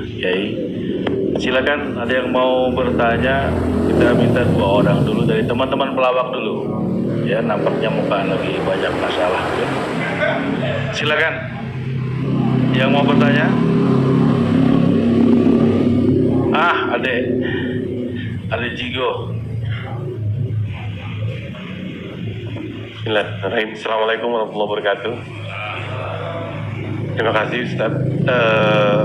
Yai. Silakan, ada yang mau bertanya. Kita minta 2 orang dulu dari teman-teman pelawak dulu. Ya, nampaknya muka lagi banyak masalah. Ya. Silakan. Yang mau bertanya? Adek Jigo. Bismillahirrahmanirrahim. Assalamualaikum warahmatullahi wabarakatuh. Terima kasih Ustaz.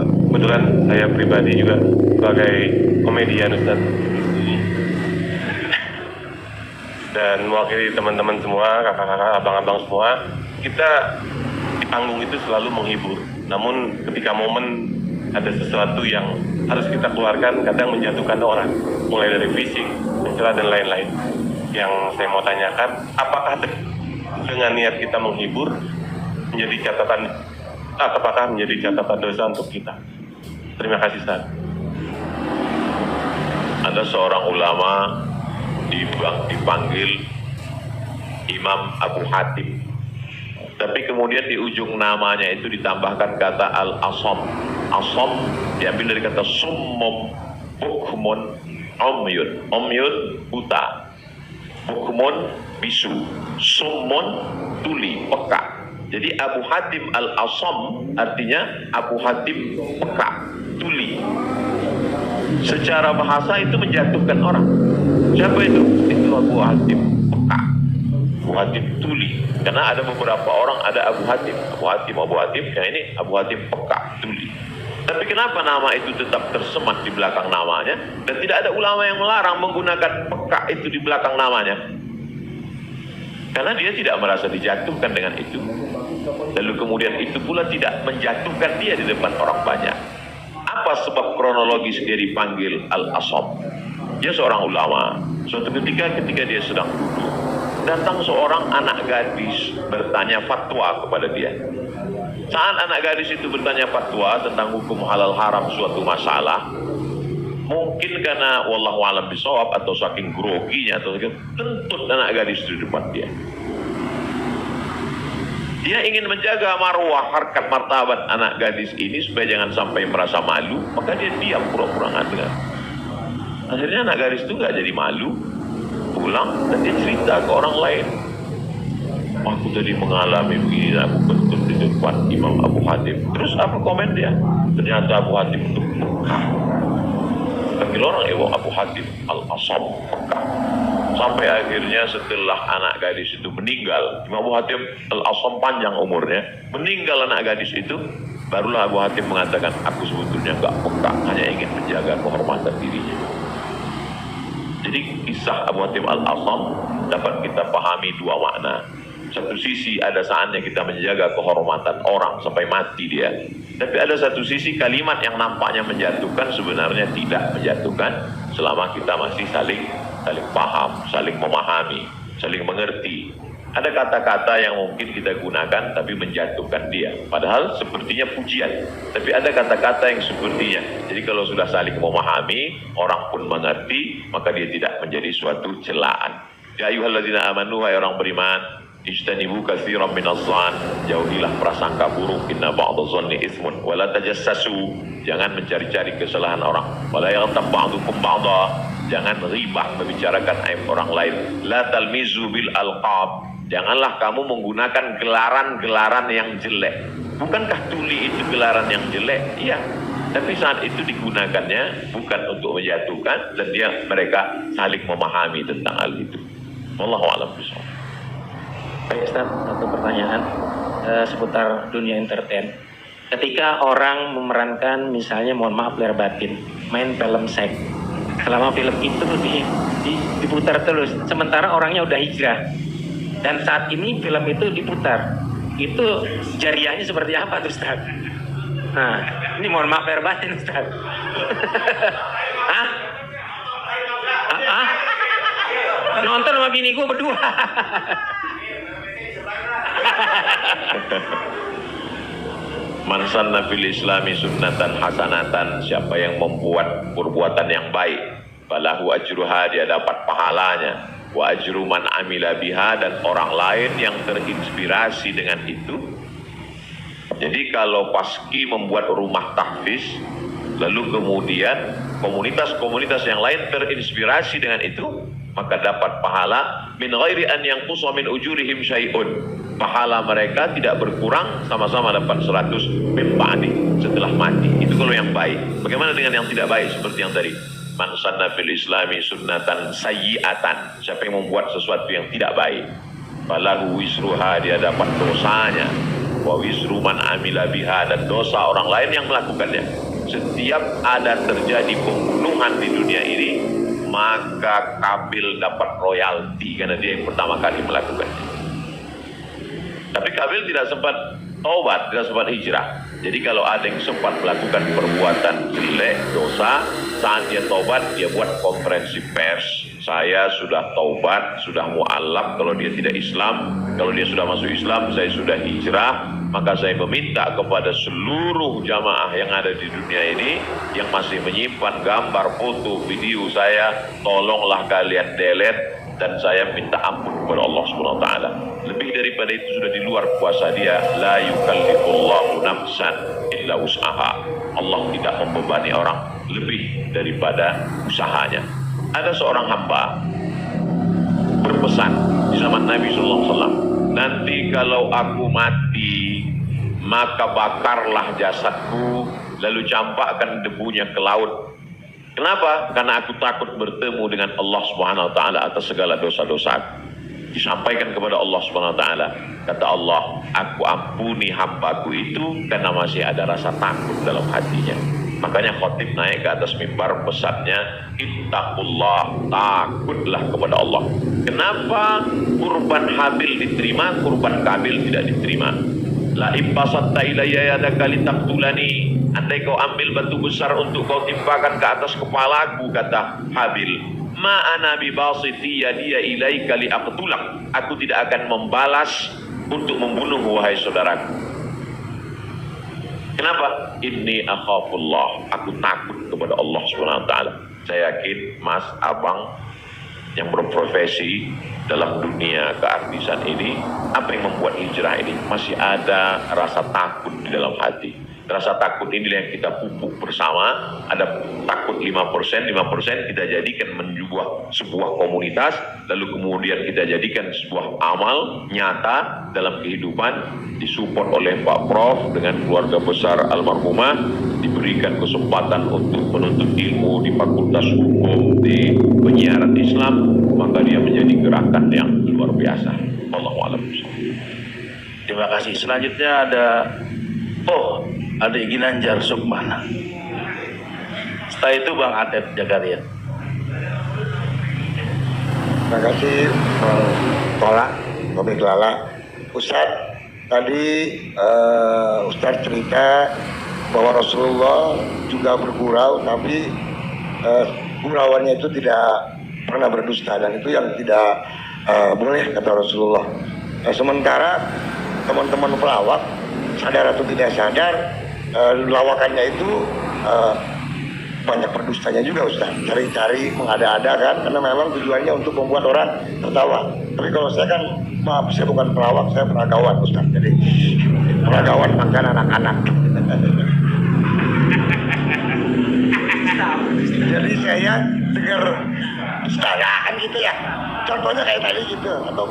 Kebetulan saya pribadi juga sebagai komedian Ustaz, dan mewakili teman-teman semua, kakak-kakak, abang-abang semua. Kita di panggung itu selalu menghibur, namun ketika momen ada sesuatu yang harus kita keluarkan, kadang menjatuhkan orang, mulai dari fisik, mencela dan lain-lain. Yang saya mau tanyakan, apakah dengan niat kita menghibur menjadi catatan, apakah menjadi catatan dosa untuk kita? Terima kasih Ustaz. Ada seorang ulama dipanggil Imam Abu Hatim, tapi kemudian di ujung namanya itu ditambahkan kata Al-Asam. Asam diambil dari kata summum bukmun umyun. Umyun buta, bukmun bisu, summun tuli, peka. Jadi Abu Hatim Al-Asam artinya Abu Hatim peka, tuli. Secara bahasa itu menjatuhkan orang. Siapa itu? Itu Abu Hatim peka, Abu Hatim tuli. Karena ada beberapa orang ada Abu Hatim, yang ini Abu Hatim peka, tuli. Tapi kenapa nama itu tetap tersemat di belakang namanya, dan tidak ada ulama yang melarang menggunakan peka itu di belakang namanya? Karena dia tidak merasa dijatuhkan dengan itu. Lalu kemudian itu pula tidak menjatuhkan dia di depan orang banyak. Apa sebab kronologis dia dipanggil Al-Asam? Dia seorang ulama. Suatu ketika dia sedang duduk, datang seorang anak gadis bertanya fatwa kepada dia. Saat anak gadis itu bertanya fatwa tentang hukum halal haram suatu masalah, mungkin karena wallahu a'lam bishawab atau saking groginya atau kentut anak gadis itu di depan dia. Dia ingin menjaga marwah, harkat, martabat anak gadis ini supaya jangan sampai merasa malu, maka dia diam, pura-pura nggak dengar. Akhirnya anak gadis itu nggak jadi malu, pulang dan dia cerita ke orang lain. Aku tadi mengalami begini, aku kentut di depan Imam Abu Hatim. Terus apa komen dia? Ternyata Abu Hatim itu peka. Panggil orang Abu Hatim Al-Asam, peka. Sampai akhirnya setelah anak gadis itu meninggal, Imam Abu Hatim Al-Asam panjang umurnya, meninggal anak gadis itu, barulah Abu Hatim mengatakan, aku sebetulnya nggak peka, hanya ingin menjaga kehormatan dirinya. Jadi kisah Abu Hatim Al-Asam dapat kita pahami 2 makna. Satu sisi ada saatnya kita menjaga kehormatan orang sampai mati dia. Tapi ada satu sisi kalimat yang nampaknya menjatuhkan sebenarnya tidak menjatuhkan selama kita masih saling paham, saling memahami, saling mengerti. Ada kata-kata yang mungkin kita gunakan tapi menjatuhkan dia. Padahal sepertinya pujian. Tapi ada kata-kata yang sepertinya. Jadi kalau sudah saling memahami, orang pun mengerti, maka dia tidak menjadi suatu celaan. Ya ayyuhalladzina amanu, hai orang beriman, ijtanibu katsiran minadh-dhann, jauhilah prasangka buruk, inna ba'dadh-dhanni itsmun, wala tajassasu, jangan mencari-cari kesalahan orang, wala yaghtab ba'dukum ba'dha, jangan ribah membicarakan aib orang lain, la talmizu bil alqab, janganlah kamu menggunakan gelaran-gelaran yang jelek. Bukankah tuli itu gelaran yang jelek? Iya. Tapi saat itu digunakannya bukan untuk menjatuhkan, dan mereka saling memahami tentang hal itu. Wallahu a'lam bishawab. Baik Ustaz, satu pertanyaan seputar dunia entertain. Ketika orang memerankan misalnya, mohon maaf lahir batin, main film seks, selama film itu diputar terus, sementara orangnya udah hijrah, dan saat ini film itu diputar, itu jariahnya seperti apa tuh Ustaz? Nah, ini mohon maaf lahir batin Ustaz. Hah? Nonton sama bini gue berdua. Man sanna fil islami sunnatan hasanatan, siapa yang membuat perbuatan yang baik, falahu ajruha, dia dapat pahalanya, wa ajru man amila biha, dan orang lain yang terinspirasi dengan itu. Jadi kalau paski membuat rumah tahfiz, lalu kemudian komunitas-komunitas yang lain terinspirasi dengan itu, maka dapat pahala min ghairi an yanqusa min ujurihim syai'un. Pahala mereka tidak berkurang, sama-sama dapat 100 min ba'di, setelah mati. Itu kalau yang baik. Bagaimana dengan yang tidak baik seperti yang tadi? Man sanna fil islami sunnatan sayyi'atan. Siapa yang membuat sesuatu yang tidak baik, falahu wisruha, dia dapat dosanya, wa wisru man amila biha, dan dosa orang lain yang melakukannya. Setiap ada terjadi pembunuhan di dunia ini, maka Kabil dapat royalti karena dia yang pertama kali melakukannya. Tapi Kabil tidak sempat taubat, tidak sempat hijrah. Jadi kalau ada yang sempat melakukan perbuatan jelek, dosa, saat dia taubat, dia buat konferensi pers. Saya sudah taubat, sudah mu'alaf kalau dia tidak Islam. Kalau dia sudah masuk Islam, saya sudah hijrah. Maka saya meminta kepada seluruh jamaah yang ada di dunia ini yang masih menyimpan gambar, foto, video saya, tolonglah kalian delete, dan saya minta ampun kepada Allah Subhanahu wa taala. Lebih daripada itu sudah di luar kuasa dia. La yukallifullahu nafsan illa wus'aha. Allah tidak membebani orang lebih daripada usahanya. Ada seorang hamba berpesan di zaman Nabi sallallahu alaihi wasallam, nanti kalau aku mati, maka bakarlah jasadku, lalu campakkan debunya ke laut. Kenapa? Karena aku takut bertemu dengan Allah Subhanahu wa taala atas segala dosa-dosa. Disampaikan kepada Allah Subhanahu wa taala. Kata Allah, aku ampuni hambaku itu karena masih ada rasa takut dalam hatinya. Makanya khotib naik ke atas mimbar, pesannya ittaqullah, takutlah kepada Allah. Kenapa kurban Habil diterima, kurban Kabil tidak diterima? La ibbasatta ilayya yadaka litaqtulani, andai kau ambil batu besar untuk kau timpakan ke atas kepalaku, kata Habil, ma ana bibasiti yadiya ilaika liaqtulak, aku tidak akan membalas untuk membunuh wahai saudaraku. Kenapa? Inni akhafullah, aku takut kepada Allah Subhanahu wa taala. Saya yakin Mas, Abang yang berprofesi dalam dunia keartisan ini, apa yang membuat hijrah ini? Masih ada rasa takut di dalam hati. Rasa takut ini yang kita pupuk bersama. Ada takut 5%, 5% kita jadikan menjadi sebuah komunitas, lalu kemudian kita jadikan sebuah amal nyata dalam kehidupan, disupport oleh Pak Prof dengan keluarga besar almarhumah, diberikan kesempatan untuk menuntut ilmu di Fakultas Hukum, di penyiaran Islam, maka dia menjadi gerakan yang luar biasa. Wallahu a'lam. Terima kasih. Selanjutnya ada Ginanjar Sukmana. Setelah itu Bang Atep Jagaria. Terima kasih Bang Tola, Komik Lala. Ustadz, tadi Ustadz cerita bahwa Rasulullah juga bergurau, tapi gurauannya itu tidak pernah berdusta, dan itu yang tidak boleh, kata Rasulullah. Sementara teman-teman pelawak, sadar atau tidak sadar, lawakannya itu banyak berdustanya juga, Ustaz. Cari-cari, mengada-ada kan, karena memang tujuannya untuk membuat orang tertawa. Tapi kalau saya kan, maaf, saya bukan pelawak, saya peragawan, Ustaz. Jadi peragawan makan anak-anak. Jadi saya dengar kan gitu ya. Contohnya kayak tadi gitu, atau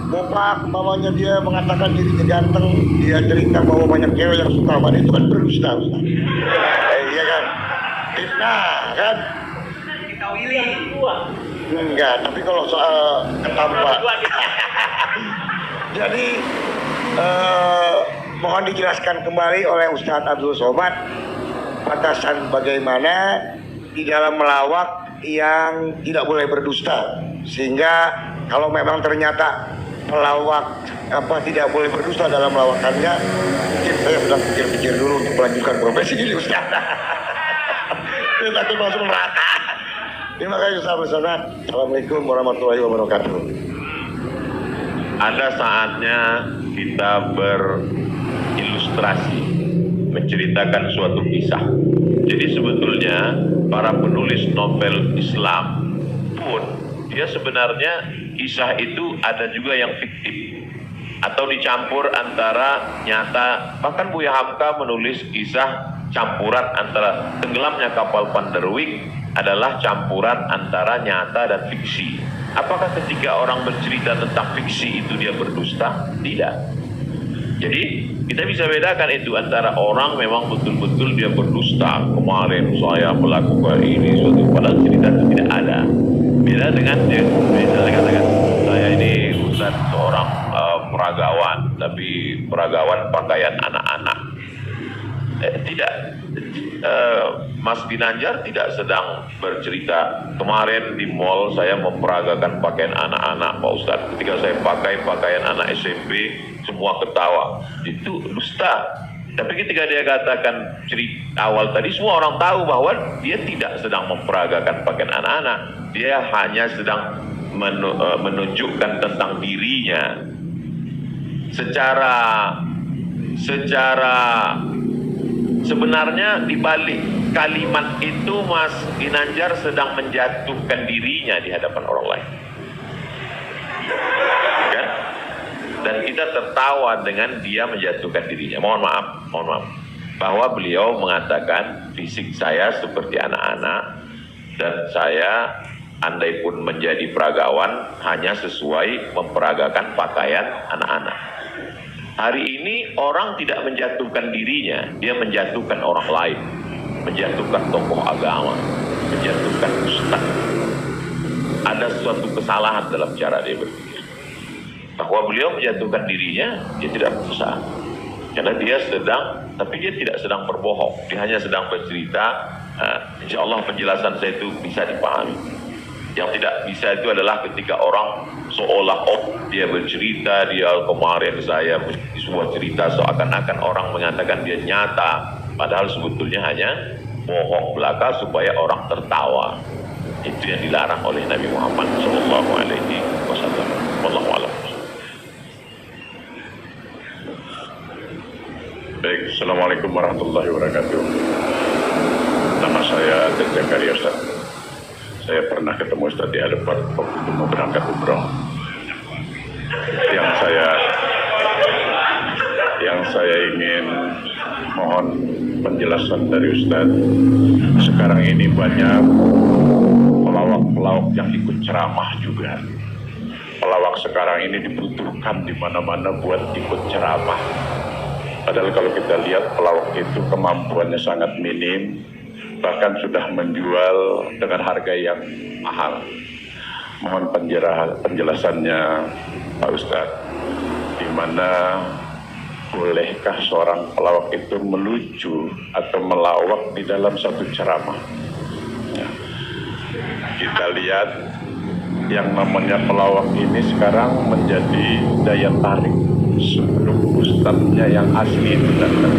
Bopak, mamanya dia mengatakan dirinya ganteng, dia cerita bahwa banyak cewek yang suka sama dia, itu kan berdusta, Ustaz. Iya kan? Fitnah kan? Enggak, tapi kalau soal ketawa. Jadi mohon dijelaskan kembali oleh Ustadz Abdul Somad batasan bagaimana di dalam melawak yang tidak boleh berdusta, sehingga kalau memang ternyata pelawak tidak boleh berdusta dalam melawakannya, mungkin saya sedang pikir-pikir dulu untuk melanjutkan profesi ini, Ustaz. Saya takut masuk neraka. Terima kasih Ustaz. Assalamualaikum warahmatullahi wabarakatuh. Ada saatnya kita berilustrasi, menceritakan suatu kisah. Jadi sebetulnya para penulis novel Islam pun, dia sebenarnya kisah itu ada juga yang fiktif atau dicampur antara nyata. Bahkan Buya Hamka menulis kisah campuran antara tenggelamnya kapal Panderwick adalah campuran antara nyata dan fiksi. Apakah ketika orang bercerita tentang fiksi itu dia berdusta? Tidak. Jadi kita bisa bedakan itu antara orang memang betul-betul dia berdusta. Kemarin saya melakukan ini, suatu padahal cerita itu tidak ada. Beda dengan dia misalnya katakan saya ini Ustaz seorang peragawan, tapi peragawan pakaian anak-anak. Tidak. Mas Ginanjar tidak sedang bercerita kemarin di mall saya memperagakan pakaian anak-anak Pak Ustadz, ketika saya pakai pakaian anak SMP semua ketawa. Itu dusta. Tapi ketika dia katakan cerita awal tadi, semua orang tahu bahwa dia tidak sedang memperagakan pakaian anak-anak, dia hanya sedang menunjukkan tentang dirinya secara sebenarnya di balik kalimat itu Mas Ginanjar sedang menjatuhkan dirinya di hadapan orang lain. Kan? Dan kita tertawa dengan dia menjatuhkan dirinya. Mohon maaf, bahwa beliau mengatakan fisik saya seperti anak-anak dan saya andai pun menjadi peragawan hanya sesuai memperagakan pakaian anak-anak. Hari ini orang tidak menjatuhkan dirinya, dia menjatuhkan orang lain, menjatuhkan tokoh agama, menjatuhkan ustaz. Ada suatu kesalahan dalam cara dia berpikir. Bahwa beliau menjatuhkan dirinya, dia tidak berusaha. Karena dia tapi dia tidak sedang berbohong, dia hanya sedang bercerita. Insya Allah penjelasan saya itu bisa dipahami. Yang tidak bisa itu adalah ketika orang seolah dia bercerita, dia kemarin saya sebuah cerita seakan-akan orang mengatakan dia nyata, padahal sebetulnya hanya bohong belaka supaya orang tertawa. Itu yang dilarang oleh Nabi Muhammad SAW. Wallahu a'lam. Baik, Assalamualaikum warahmatullahi wabarakatuh. Nama saya Ted Zakaria Ustaz. Saya pernah ketemu Ustaz di Adepat waktu itu mau berangkat umroh. Yang saya ingin mohon penjelasan dari Ustaz. Sekarang ini banyak pelawak-pelawak yang ikut ceramah juga. Pelawak sekarang ini dibutuhkan di mana-mana buat ikut ceramah. Padahal kalau kita lihat pelawak itu kemampuannya sangat minim, bahkan sudah menjual dengan harga yang mahal. Mohon penjelasannya Pak Ustadz, di mana bolehkah seorang pelawak itu melucu atau melawak di dalam satu ceramah? Ya. Kita lihat yang namanya pelawak ini sekarang menjadi daya tarik sebelum ustadznya yang asli itu datang.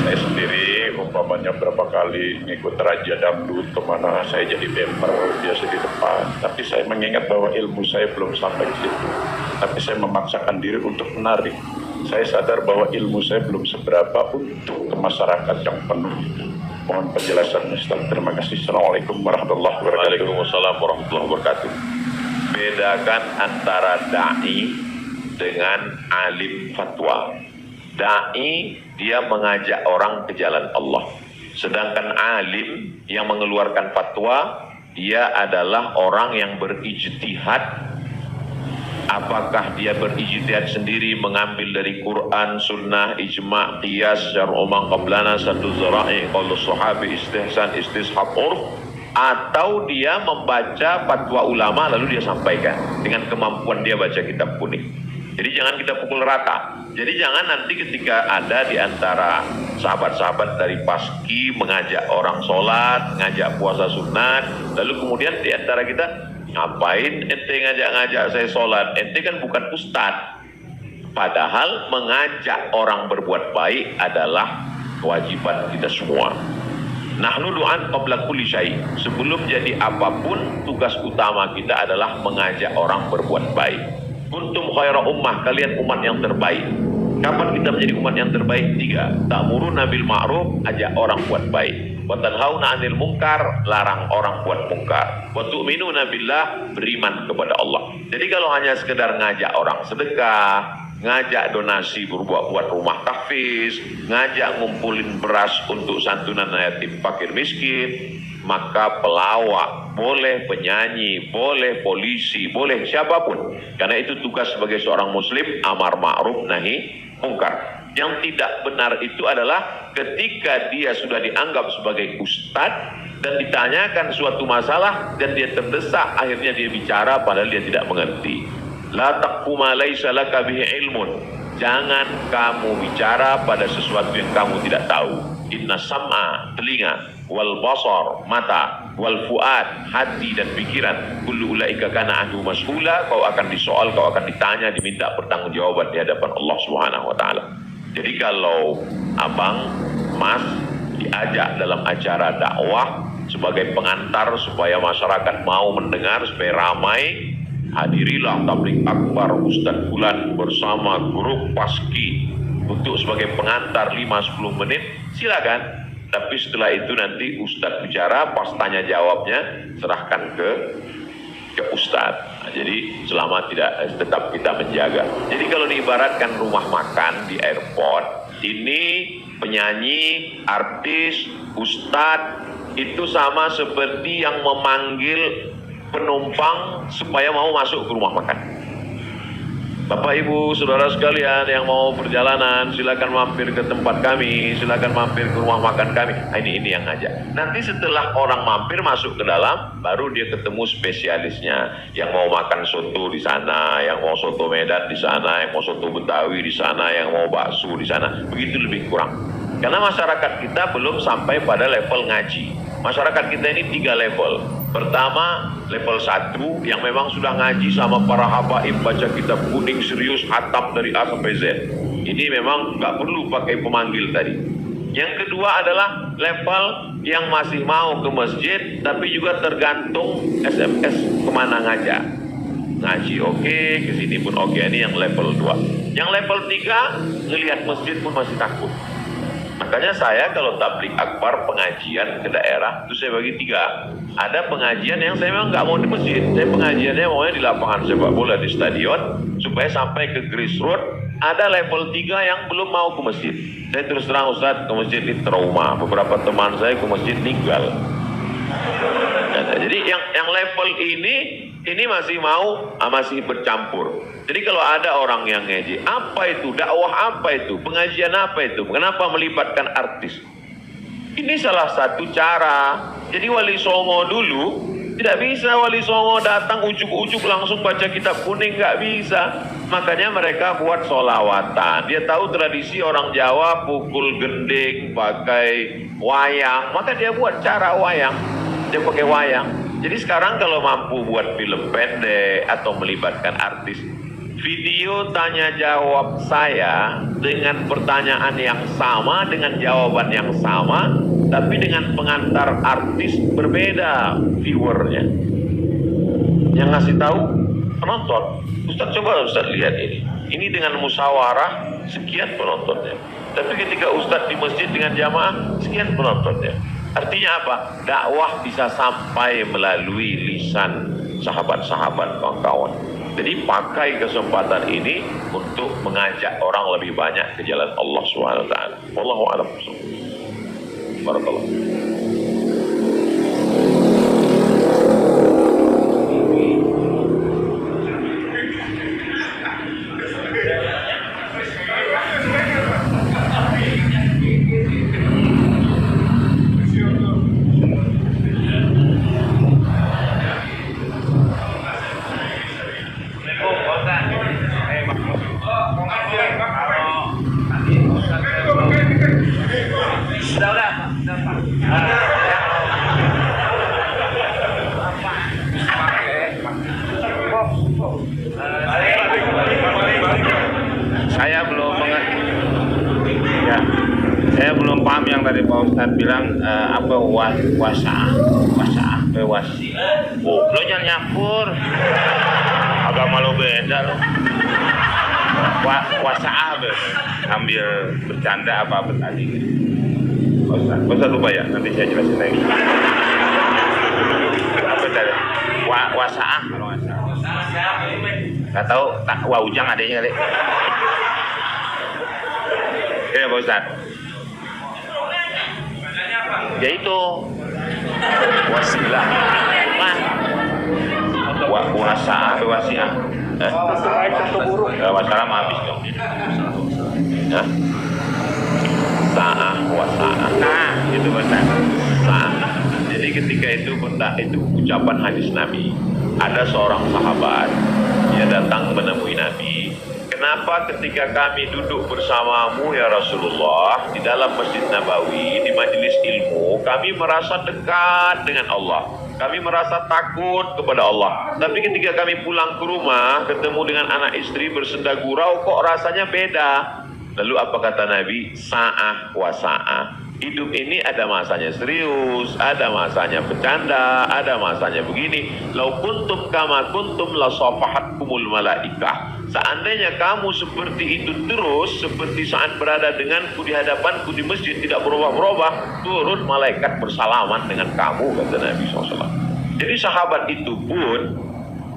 Saya sendiri umpamanya berapa kali ngikut Raja Dangdut kemana saya jadi bemper biasa di depan, tapi saya mengingat bahwa ilmu saya belum sampai ke situ, tapi saya memaksakan diri untuk menarik. Saya sadar bahwa ilmu saya belum seberapa untuk ke masyarakat yang penuh itu. Mohon penjelasan Ustaz. Terima kasih. Assalamualaikum warahmatullahi wabarakatuh. Waalaikumsalam warahmatullahi wabarakatuh. Bedakan antara da'i dengan alim fatwa. Da'i dia mengajak orang ke jalan Allah. Sedangkan alim yang mengeluarkan fatwa, dia adalah orang yang berijtihad. Apakah dia berijtihad sendiri mengambil dari Quran, Sunnah, Ijma', Qiyas, Syar'u man qablana, Saddu Zara'i, Qaulu Sahabi, Istihsan, Istishab Urf, atau dia membaca fatwa ulama lalu dia sampaikan dengan kemampuan dia baca kitab kuning. Jadi jangan kita pukul rata. Jadi jangan nanti ketika ada di antara sahabat-sahabat dari Paski mengajak orang sholat, ngajak puasa sunat, lalu kemudian di antara kita, ngapain ente ngajak-ngajak saya sholat? Ente kan bukan ustadz. Padahal mengajak orang berbuat baik adalah kewajiban kita semua. Nahnu du'an qabla kulli syai'. Sebelum jadi apapun, tugas utama kita adalah mengajak orang berbuat baik. Kuntum khaira ummah, kalian umat yang terbaik. Kapan kita menjadi umat yang terbaik? 3. Ta'muruna bil ma'ruf, ajak orang buat baik. Wa tanhauna 'anil munkar, larang orang buat mungkar. Wa tu'minuna billah, beriman kepada Allah. Jadi kalau hanya sekedar ngajak orang sedekah, ngajak donasi buat rumah tahfiz, ngajak ngumpulin beras untuk santunan yatim fakir miskin, maka pelawak, boleh penyanyi, boleh polisi, boleh siapapun. Karena itu tugas sebagai seorang muslim, amar ma'ruf nahi mungkar. Yang tidak benar itu adalah ketika dia sudah dianggap sebagai ustadz dan ditanyakan suatu masalah dan dia terdesak, akhirnya dia bicara padahal dia tidak mengerti. La taqfu ma laysa laka bihi ilmun. Jangan kamu bicara pada sesuatu yang kamu tidak tahu. Inna sam'a, telinga, wal basar, mata, wal fuad, hati dan pikiran, kullu ulaika kana anhu mas'ula. Kau akan disoal, kau akan ditanya, diminta pertanggungjawaban di hadapan Allah Subhanahu wa taala. Jadi kalau abang, mas diajak dalam acara dakwah sebagai pengantar supaya masyarakat mau mendengar, supaya ramai, hadirilah tabligh akbar Ustadz Fulan bersama grup Paski untuk sebagai pengantar 5-10 menit, silakan. Tapi setelah itu nanti Ustadz bicara, pas tanya jawabnya serahkan ke Ustadz. Nah, jadi selama tetap kita menjaga. Jadi kalau diibaratkan rumah makan di airport, ini penyanyi, artis, Ustadz itu sama seperti yang memanggil penumpang supaya mau masuk ke rumah makan. Bapak Ibu saudara sekalian yang mau perjalanan, silakan mampir ke tempat kami, silakan mampir ke rumah makan kami. Nah, ini yang ngajak. Nanti setelah orang mampir masuk ke dalam, baru dia ketemu spesialisnya. Yang mau makan soto di sana, yang mau soto Medan di sana, yang mau soto Betawi di sana, yang mau bakso di sana. Begitu lebih kurang. Karena masyarakat kita belum sampai pada level ngaji. Masyarakat kita ini 3 level. Pertama, level 1 yang memang sudah ngaji sama para habaib, baca kitab kuning serius, hatam dari A sampai Z. Ini memang nggak perlu pakai pemanggil tadi. Yang kedua adalah level yang masih mau ke masjid, tapi juga tergantung SMS kemana ngajak. Ngaji oke, kesini pun oke. Ini yang level 2. Yang level 3, ngelihat masjid pun masih takut. Makanya saya kalau tabligh akbar pengajian ke daerah itu saya bagi 3. Ada pengajian yang saya memang nggak mau di masjid, saya pengajiannya maunya di lapangan sepak bola, di stadion, supaya sampai ke grassroots. Ada level 3 yang belum mau ke masjid. Saya terus terang Ustaz, ke masjid ini trauma. Beberapa teman saya ke masjid meninggal. Jadi yang level ini masih mau, masih bercampur. Jadi kalau ada orang yang ngeji, apa itu dakwah, apa itu pengajian, apa itu, kenapa melibatkan artis? Ini salah satu cara. Jadi Wali Songo dulu tidak bisa Wali Songo datang ujuk-ujuk langsung baca kitab kuning, nggak bisa. Makanya mereka buat solawatan. Dia tahu tradisi orang Jawa pukul gending, pakai wayang, maka dia buat cara wayang. Dia pakai wayang. Jadi sekarang kalau mampu buat film pendek atau melibatkan artis, video tanya jawab saya dengan pertanyaan yang sama, dengan jawaban yang sama, tapi dengan pengantar artis berbeda viewernya. Yang ngasih tahu penonton. Ustaz, coba Ustaz lihat ini. Ini dengan musyawarah sekian penontonnya. Tapi ketika Ustaz di masjid dengan jamaah sekian penontonnya. Artinya apa? Dakwah bisa sampai melalui lisan sahabat-sahabat, kawan-kawan. Jadi pakai kesempatan ini untuk mengajak orang lebih banyak ke jalan Allah SWT. Wallahu a'lam. Barakallah. Saya belum paham yang tadi Pak Ustadz bilang apa wasa. Oh, lo jangan nyampur. Agama lo beda lo. Wasa apa? Ambil bercanda apa tadi? Pak Ustaz lupa ya, nanti saya jelasin lagi. Apa tadi? Wasaah kalau nggak salah. Nggak tahu, Ujang adanya kali. Ya Pak Ustaz. Ya itu wasilah. Wasiah. Wasalah mah habis dong. Hah? Sa'ah wasa'ah. Nah, itu benar. Sa'ah. Jadi ketika itu ucapan hadis Nabi. Ada seorang sahabat, dia datang menemui Nabi. Kenapa ketika kami duduk bersamamu ya Rasulullah di dalam Masjid Nabawi, di majelis ilmu, kami merasa dekat dengan Allah. Kami merasa takut kepada Allah. Tapi ketika kami pulang ke rumah, ketemu dengan anak istri bersenda gurau, kok rasanya beda. Lalu apa kata Nabi? Sa'ah wa sa'ah. Hidup ini ada masanya serius, ada masanya bercanda, ada masanya begini. Lau kuntum kama kuntum la safahatkumul malaikah. Seandainya kamu seperti itu terus, seperti saat berada denganku di hadapanku di masjid, tidak berubah-ubah, turun malaikat bersalaman dengan kamu, kata Nabi SAW. Jadi sahabat itu pun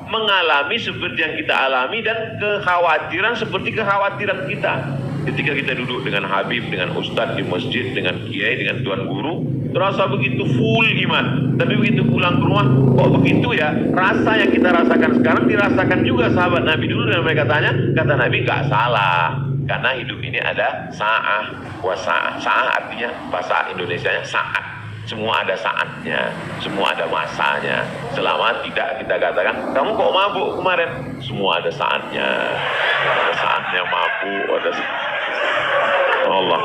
mengalami seperti yang kita alami dan kekhawatiran seperti kekhawatiran kita. Ketika kita duduk dengan Habib, dengan Ustadz di masjid, dengan Kiai, dengan Tuan Guru, terasa begitu full iman. Tapi begitu pulang ke rumah, kok begitu ya? Rasa yang kita rasakan sekarang dirasakan juga sahabat Nabi dulu, dan mereka tanya, kata Nabi nggak salah. Karena hidup ini ada sa'ah wa sa'ah. Sa'ah artinya bahasa Indonesianya saat. Semua ada saatnya, semua ada masanya. Selama tidak kita katakan, kamu kok mabuk kemarin? Semua ada saatnya. Ada saatnya mabuk, ada Allah.